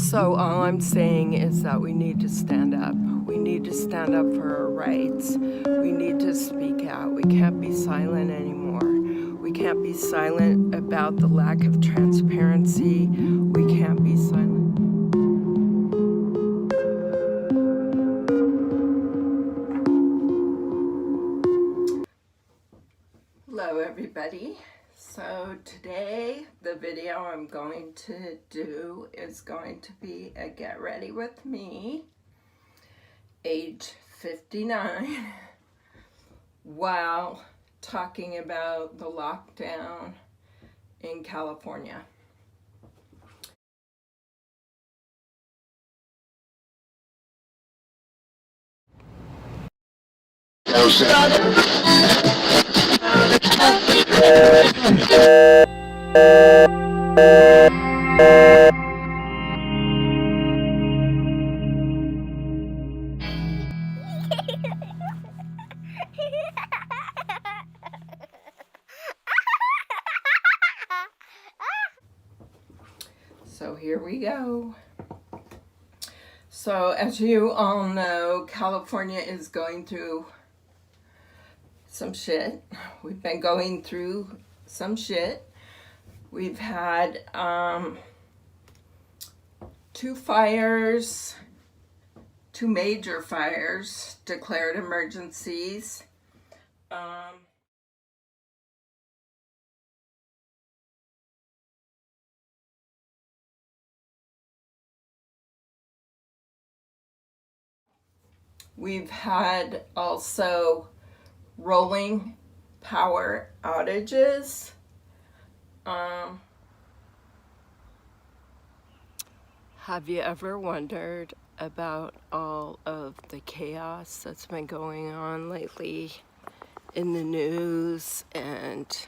So all I'm saying is that we need to stand up. We need to stand up for our rights. We need to speak out. We can't be silent anymore. We can't be silent about the lack of transparency. We can't be silent. Hello everybody. So today the video I'm going to do is going to be a get ready with me, age 59, while talking about the lockdown in California. So here we go. So as you all know, California is going through some shit. We've been going through some shit. We've had two major fires, declared emergencies. We've had also rolling power outages. Have you ever wondered about all of the chaos that's been going on lately in the news and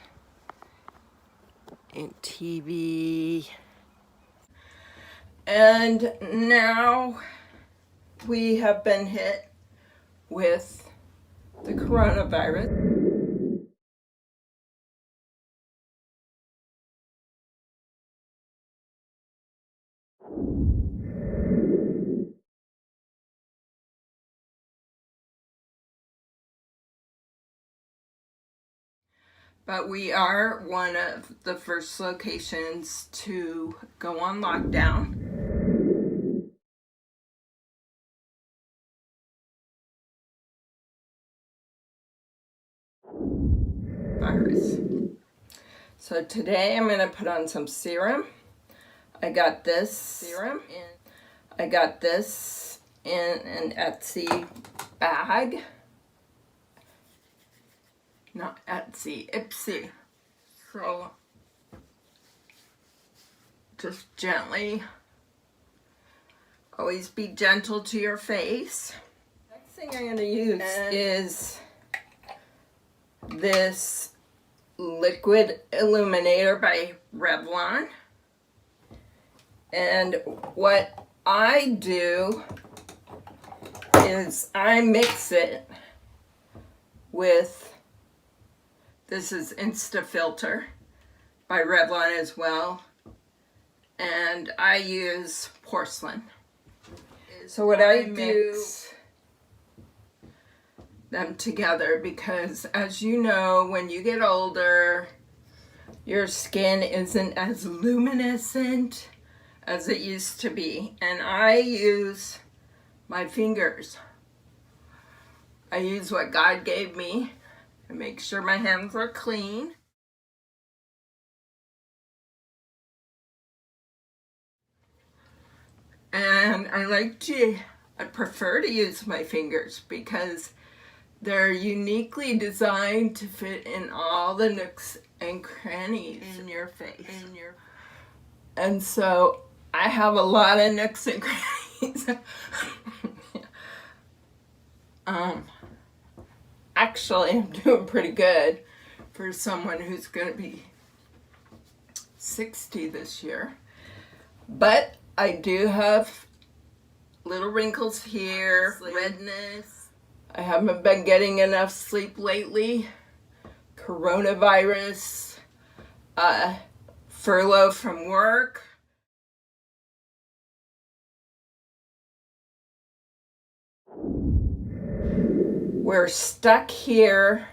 in TV? And now we have been hit with the coronavirus. But we are one of the first locations to go on lockdown. Virus. So today I'm going to put on some serum. I got this serum in an Etsy bag. Not Etsy, Ipsy. So just gently, always be gentle to your face. Next thing I'm going to use is this liquid illuminator by Revlon. And what I do is I mix it with, this is Insta Filter by Revlon as well, and I use porcelain. So what I mix them together, because as you know, when you get older, your skin isn't as luminescent as it used to be, and I use my fingers. I use what God gave me and make sure my hands are clean. And I prefer to use my fingers because they're uniquely designed to fit in all the nooks and crannies in your face. And so I have a lot of nooks and crannies. Actually, I'm doing pretty good for someone who's going to be 60 this year. But I do have little wrinkles here, redness. I haven't been getting enough sleep lately. Coronavirus, furlough from work. We're stuck here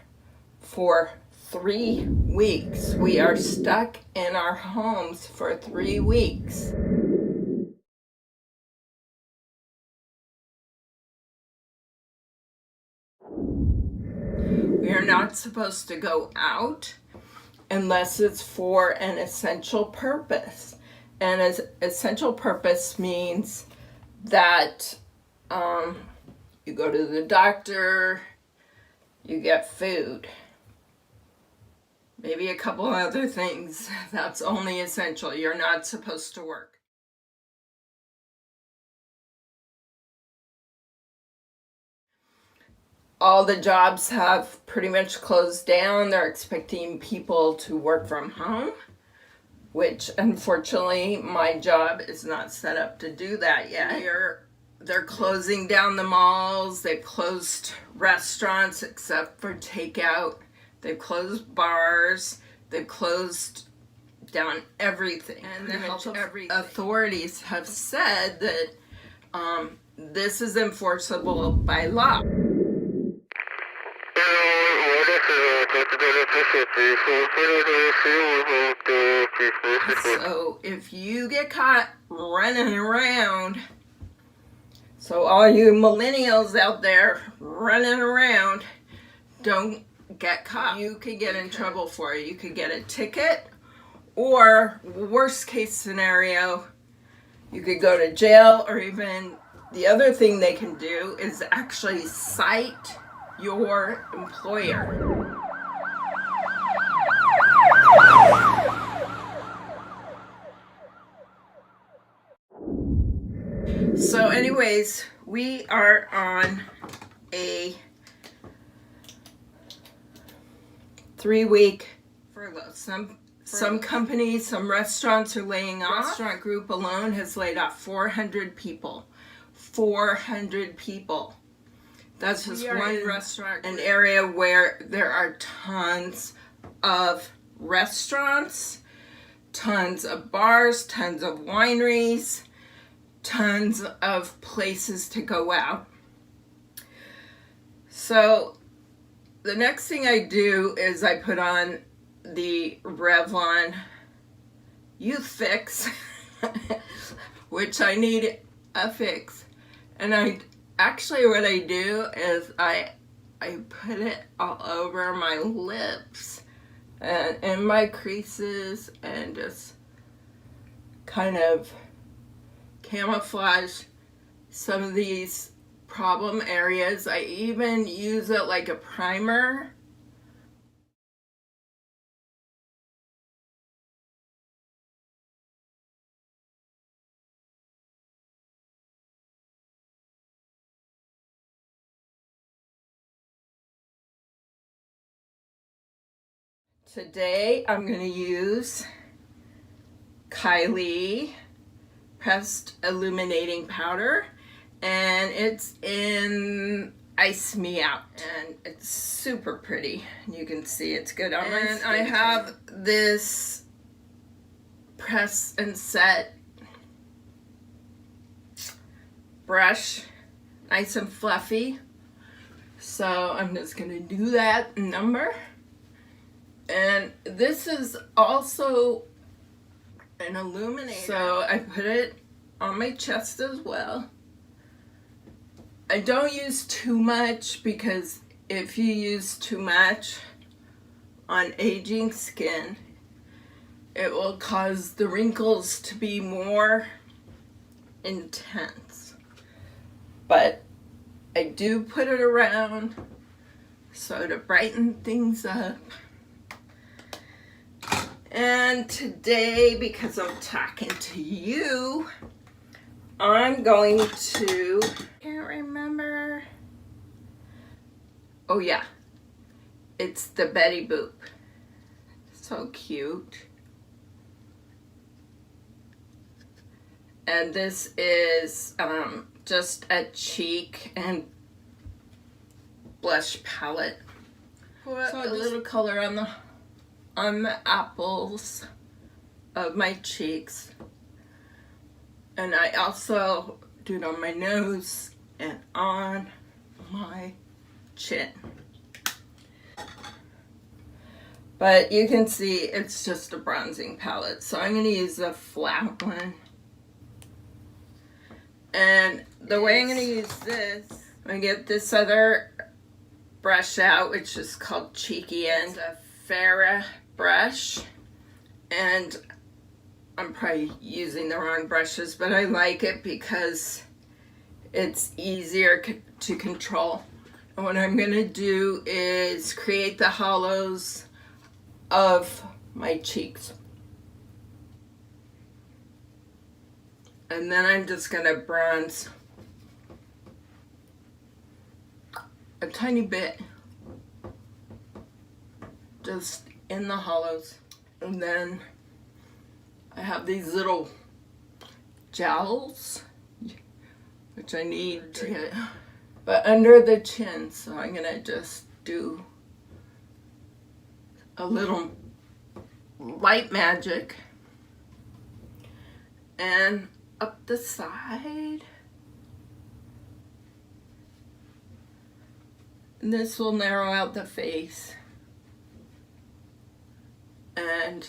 for 3 weeks. We are stuck in our homes for 3 weeks. We are not supposed to go out unless it's for an essential purpose. And an essential purpose means that you go to the doctor, you get food, maybe a couple other things. That's only essential. You're not supposed to work. All the jobs have pretty much closed down. They're expecting people to work from home, which unfortunately my job is not set up to do that yet. They're closing down the malls. They've closed restaurants except for takeout. They've closed bars. They've closed down everything. And the health authorities have said that this is enforceable by law. So if you get caught running around, so all you millennials out there running around, don't get caught. You could get in trouble for it. You could get a ticket, or worst case scenario, you could go to jail, or even the other thing they can do is actually cite your employer. So anyways, we are on a 3-week furlough. Some companies, some restaurants are laying off. Restaurant group alone has laid off 400 people. 400 people. That's just one restaurant. An area where there are tons of restaurants, tons of bars, tons of wineries, tons of places to go out. So the next thing I do is I put on the Revlon Youth Fix, which I need a fix. And what I do is I put it all over my lips and in my creases and just kind of camouflage some of these problem areas. I even use it like a primer. Today I'm going to use Kylie Pressed Illuminating Powder, and it's in Ice Me Out, and it's super pretty. You can see it's good on my skin. I have this press and set brush, nice and fluffy, so I'm just going to do that number. And this is also an illuminator, so I put it on my chest as well. I don't use too much, because if you use too much on aging skin, it will cause the wrinkles to be more intense. But I do put it around so to brighten things up. And today, because I'm talking to you, I'm going to, can't remember. Oh yeah, it's the Betty Boop. So cute. And this is just a cheek and blush palette. Put a little color on the apples of my cheeks, and I also do it on my nose and on my chin. But you can see it's just a bronzing palette, so I'm going to use a flat one. And the way I'm going to use this, I'm going to get this other brush out, which is called Cheeky End, a Farrah brush. And I'm probably using the wrong brushes, but I like it because it's easier to control. And what I'm going to do is create the hollows of my cheeks. And then I'm just going to bronze a tiny bit just in the hollows. And then I have these little jowls, which I need to get, but under the chin, so I'm going to just do a little light magic and up the side. And this will narrow out the face and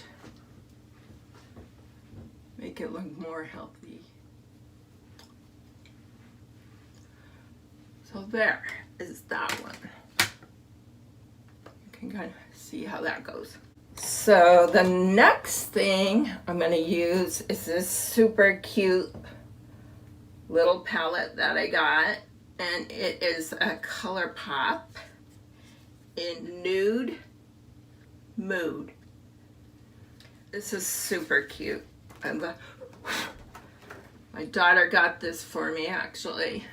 make it look more healthy. So there is that one. You can kind of see how that goes. So the next thing I'm going to use is this super cute little palette that I got, and it is a ColourPop in Nude Mood. This is super cute. My daughter got this for me, actually.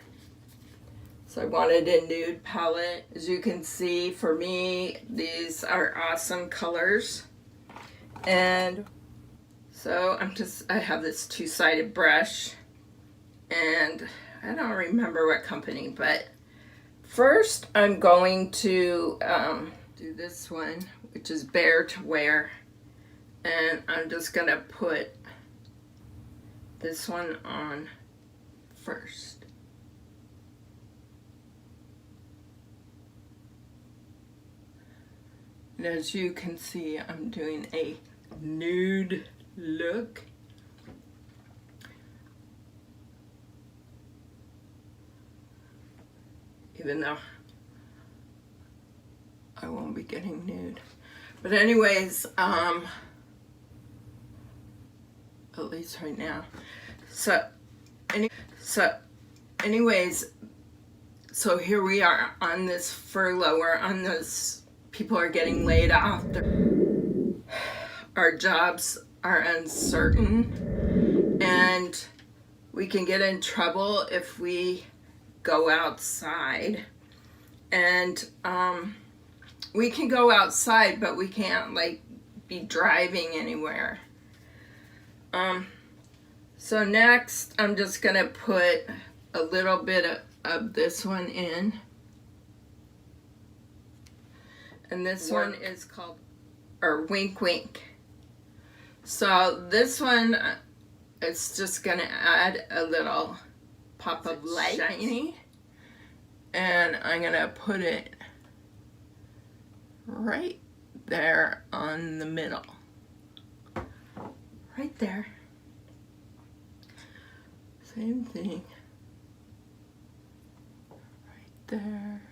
So I wanted a nude palette. As you can see, for me, these are awesome colors. And so I have this two-sided brush, and I don't remember what company, but first I'm going to do this one, which is Bare to Wear. And I'm just gonna put this one on first. And as you can see, I'm doing a nude look. Even though I won't be getting nude. But anyways, at least right now. So here we are on this furlough. We're on this, people are getting laid off. Our jobs are uncertain, and we can get in trouble if we go outside. And we can go outside, but we can't like be driving anywhere. So next I'm just gonna put a little bit of this one in, and this one is called Wink Wink. So this one, it's just gonna add a little pop of light, shiny, and I'm gonna put it right there on the middle. Right there. Same thing. Right there.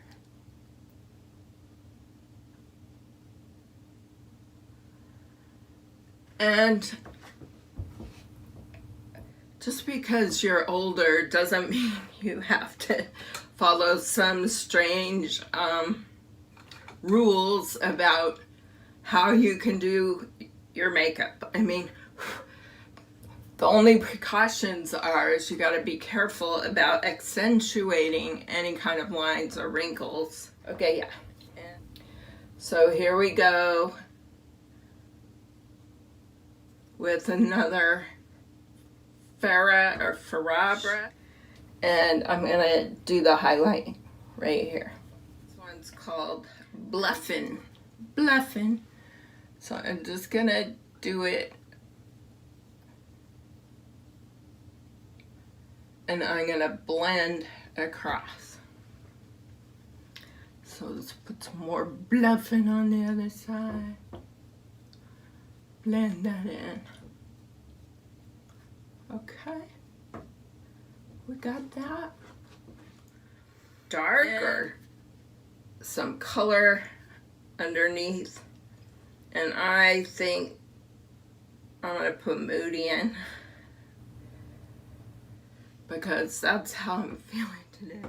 And just because you're older doesn't mean you have to follow some strange rules about how you can do your makeup. I mean, the only precautions is you got to be careful about accentuating any kind of lines or wrinkles. Okay, yeah. And so here we go with another Farrah brush, and I'm gonna do the highlight right here. This one's called Bluffin'. So I'm just gonna do it, and I'm gonna blend across. So let's put some more bluffing on the other side. Blend that in. Okay. We got that. Darker. Some color underneath. And I think I'm going to put Moody in. Because that's how I'm feeling today.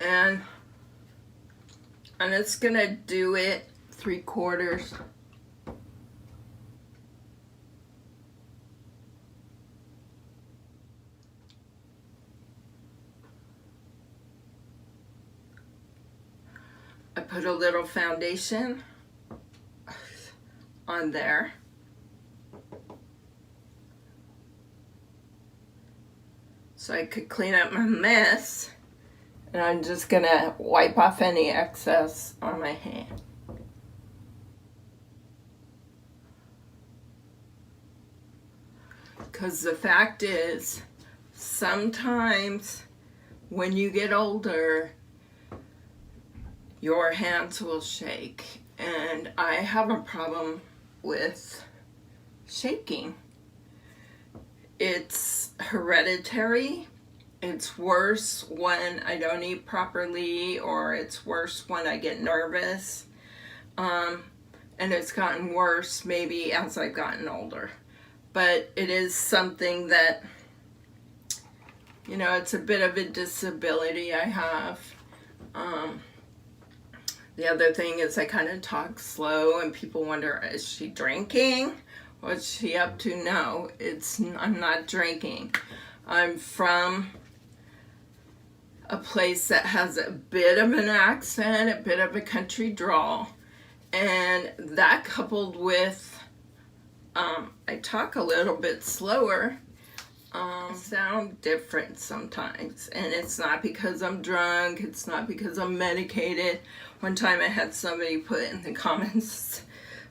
And it's going to do it 3/4. I put a little foundation on there. So I could clean up my mess. And I'm just gonna wipe off any excess on my hand. Because the fact is, sometimes when you get older, your hands will shake. And I have a problem with shaking. It's hereditary. It's worse when I don't eat properly, or it's worse when I get nervous. And it's gotten worse maybe as I've gotten older. But it is something that, you know, it's a bit of a disability I have. The other thing is I kind of talk slow and people wonder, is she drinking? What's she up to? No, I'm not drinking. I'm from a place that has a bit of an accent, a bit of a country drawl, and that coupled with I talk a little bit slower, sound different sometimes, and it's not because I'm drunk, it's not because I'm medicated. One time I had somebody put in the comments,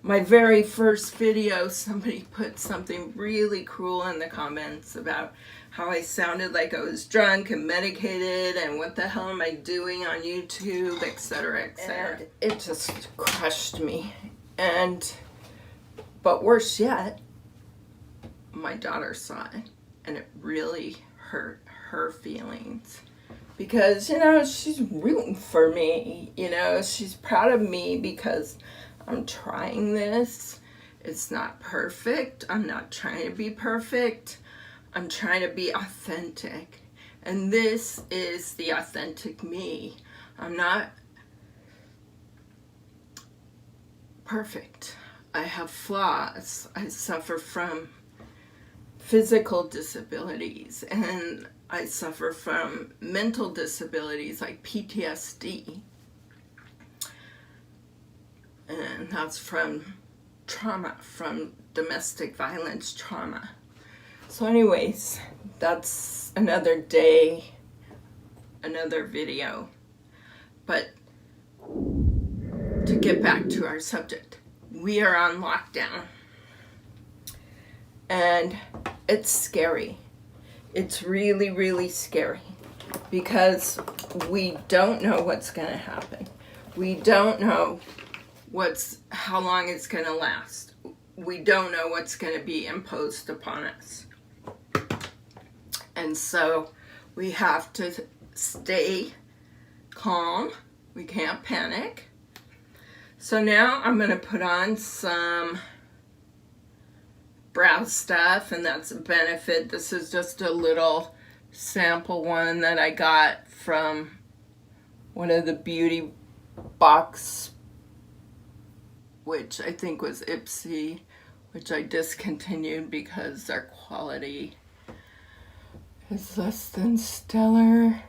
my very first video, somebody put something really cruel in the comments about how I sounded like I was drunk and medicated and what the hell am I doing on YouTube, etc., etc. And it just crushed me. But worse yet, my daughter saw it and it really hurt her feelings. Because, you know, she's rooting for me, you know, she's proud of me because I'm trying this. It's not perfect. I'm not trying to be perfect. I'm trying to be authentic. And this is the authentic me. I'm not perfect. I have flaws. I suffer from physical disabilities, and I suffer from mental disabilities like PTSD. And that's from trauma, from domestic violence trauma. So anyways, that's another day, another video. But to get back to our subject, we are on lockdown. And it's scary. It's really, really scary because we don't know what's going to happen. We don't know how long it's going to last. We don't know what's going to be imposed upon us. And so we have to stay calm. We can't panic. So now I'm going to put on some brow stuff, and that's a Benefit. This is just a little sample one that I got from one of the beauty box, which I think was Ipsy, which I discontinued because their quality is less than stellar.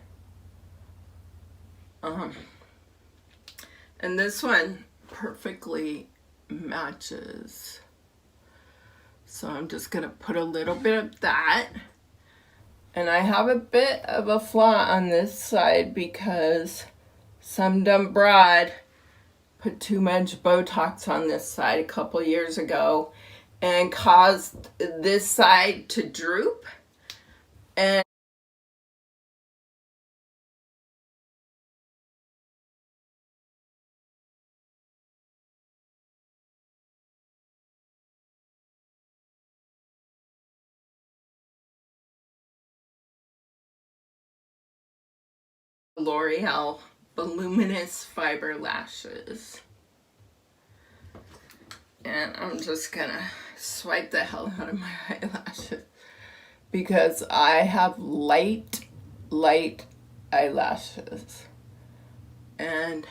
And this one perfectly matches. So I'm just going to put a little bit of that. And I have a bit of a flaw on this side because some dumb broad put too much Botox on this side a couple years ago and caused this side to droop. And L'Oreal Voluminous Fiber Lashes. And I'm just gonna swipe the hell out of my eyelashes because I have light eyelashes. And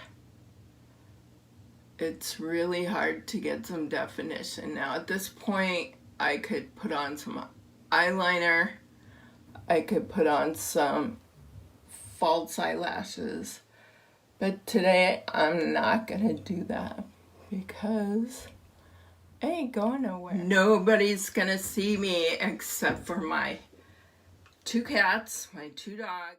it's really hard to get some definition. Now at this point, I could put on some eyeliner. I could put on some false eyelashes. But today, I'm not gonna do that because I ain't going nowhere. Nobody's gonna see me except for my 2 cats, my 2 dogs.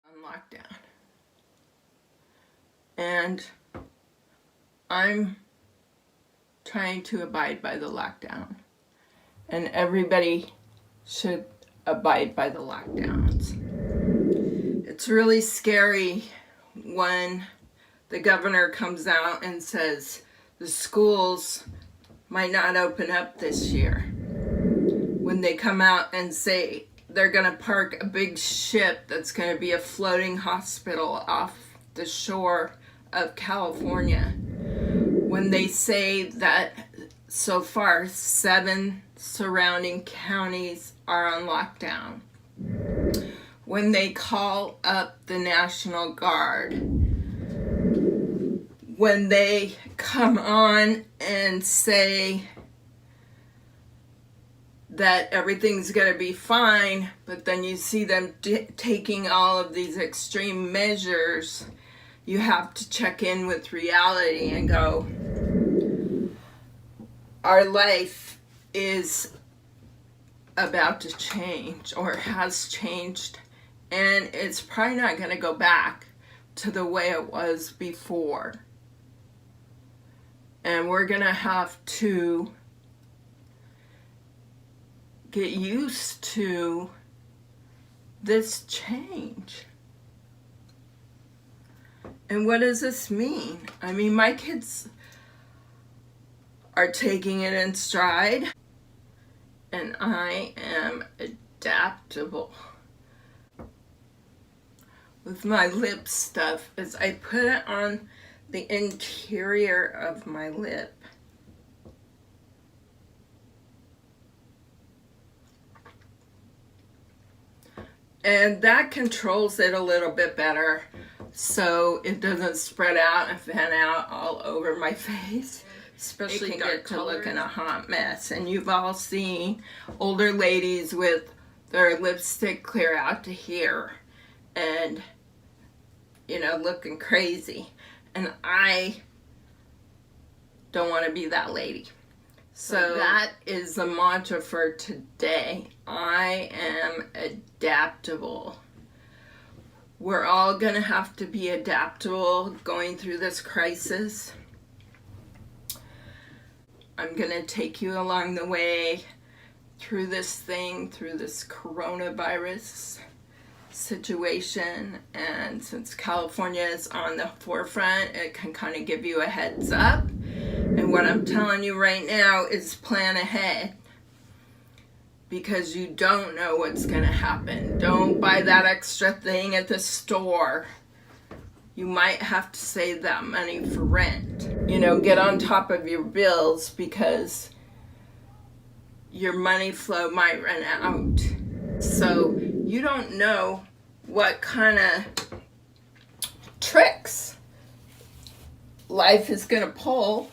On lockdown. And I'm trying to abide by the lockdown. And everybody should abide by the lockdowns. It's really scary when the governor comes out and says the schools might not open up this year. When they come out and say they're going to park a big ship that's going to be a floating hospital off the shore of California. When they say that so far 7 surrounding counties are on lockdown. When they call up the National Guard. When they come on and say that everything's going to be fine, but then you see them taking all of these extreme measures, you have to check in with reality and go, our life is about to change or has changed, and it's probably not going to go back to the way it was before. And we're going to have to get used to this change. And what does this mean? I mean, my kids are taking it in stride, and I am adaptable. With my lip stuff is I put it on the interior of my lip. And that controls it a little bit better so it doesn't spread out and fan out all over my face. Especially it can get to looking a hot mess. And you've all seen older ladies with their lipstick clear out to here and, you know, looking crazy. And I don't want to be that lady. So that is the mantra for today. I am adaptable. We're all going to have to be adaptable going through this crisis. I'm going to take you along the way through this thing, through this coronavirus situation. And since California is on the forefront, it can kind of give you a heads up. And what I'm telling you right now is plan ahead, because you don't know what's going to happen. Don't buy that extra thing at the store. You might have to save that money for rent. You know, get on top of your bills because your money flow might run out. So you don't know what kind of tricks life is going to pull.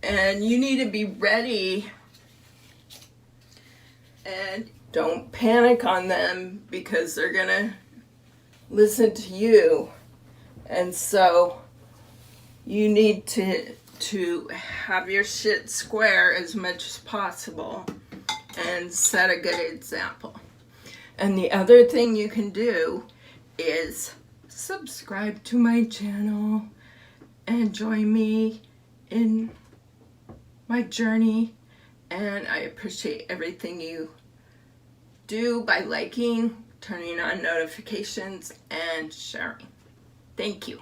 And you need to be ready, and don't panic on them because they're going to listen to you. And so you need to have your shit square as much as possible and set a good example. And the other thing you can do is subscribe to my channel and join me in my journey. And I appreciate everything you do by liking, turning on notifications, and sharing. Thank you.